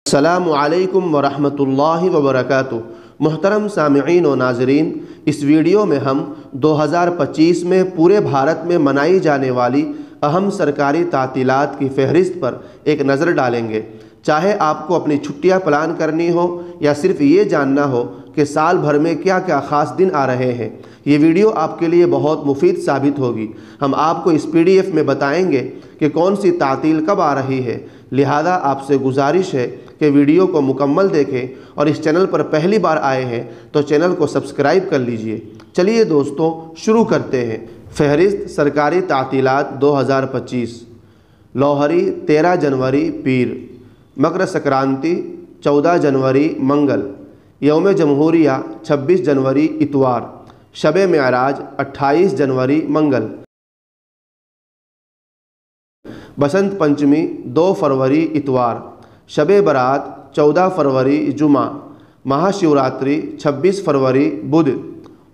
अस्सलामु अलैकुम वरहमतुल्लाहि वबरकातुहू। मोहतरम सामिईन व नाज़रीन, इस वीडियो में हम 2025 में पूरे भारत में मनाई जाने वाली अहम सरकारी तातीलात की फ़हरिस्त पर एक नज़र डालेंगे। चाहे आपको अपनी छुट्टियां प्लान करनी हो या सिर्फ ये जानना हो कि साल भर में क्या क्या ख़ास दिन आ रहे हैं, ये वीडियो आपके लिए बहुत मुफीद साबित होगी। हम आपको इस PDF में बताएंगे कि कौन सी तातील कब आ रही है। लिहाजा आपसे गुजारिश है कि वीडियो को मुकम्मल देखें और इस चैनल पर पहली बार आए हैं तो चैनल को सब्सक्राइब कर लीजिए। चलिए दोस्तों, शुरू करते हैं। फ़हरिस्त सरकारी तातीलात 2025। लोहरी 13 जनवरी पीर, मकर संक्रांति 14 जनवरी मंगल, यौम जमहूरिया 26 जनवरी इतवार, शब मेराज 28 जनवरी मंगल, बसंत पंचमी 2 फरवरी इतवार, शब बरात 14 फरवरी जुमा, महाशिवरात्रि 26 फरवरी बुध,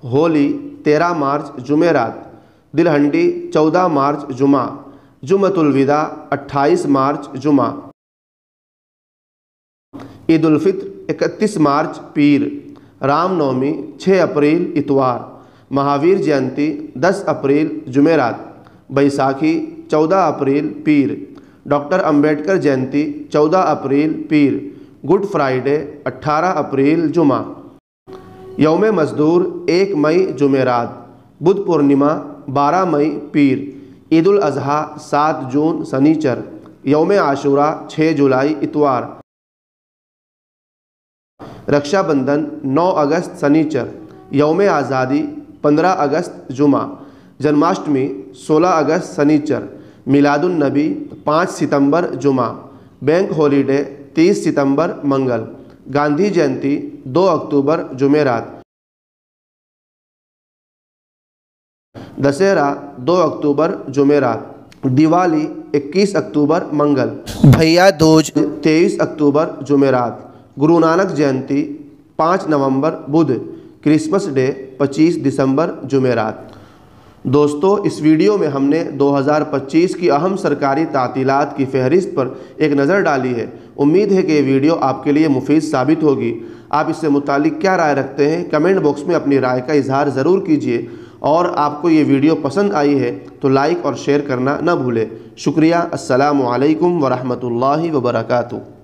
होली 13 मार्च जुमेरात, दिलहंडी 14 मार्च जुमा, जुमतुल विदा 28 मार्च जुमा, ईद उल फित्र 31 मार्च पीर, रामनवमी 6 अप्रैल इतवार, महावीर जयंती 10 अप्रैल जुमेरात, बैसाखी 14 अप्रैल पीर, डॉक्टर अंबेडकर जयंती 14 अप्रैल पीर, गुड फ्राइडे 18 अप्रैल जुमा, यौम मजदूर 1 मई जुमेरात, बुध पूर्णिमा 12 मई पीर, ईद उल अजहा 7 जून सनीचर, यौम आशूरा 6 जुलाई इतवार, रक्षाबंधन 9 अगस्त सनीचर, यौम आज़ादी 15 अगस्त जुमा, जन्माष्टमी 16 अगस्त सनीचर, मिलादुन नबी 5 सितंबर जुमा, बैंक हॉलीडे 30 सितंबर मंगल, गांधी जयंती 2 अक्टूबर जुमेरात, दशहरा 2 अक्टूबर जुमेरात, दिवाली 21 अक्टूबर मंगल, भैया दूज 23 अक्टूबर जुमेरात, गुरु नानक जयंती 5 नवंबर बुध, क्रिसमस डे 25 दिसंबर जुमेरात। दोस्तों, इस वीडियो में हमने 2025 की अहम सरकारी तातीलात की फ़हरिस्त पर एक नज़र डाली है। उम्मीद है कि ये वीडियो आपके लिए मुफीद साबित होगी। आप इससे मुतालिक क्या राय रखते हैं, कमेंट बॉक्स में अपनी राय का इजहार ज़रूर कीजिए। और आपको ये वीडियो पसंद आई है तो लाइक और शेयर करना न भूलें। शुक्रिया। अस्सलामु अलैकुम वरहमतुल्लाहि वबरकातुहू।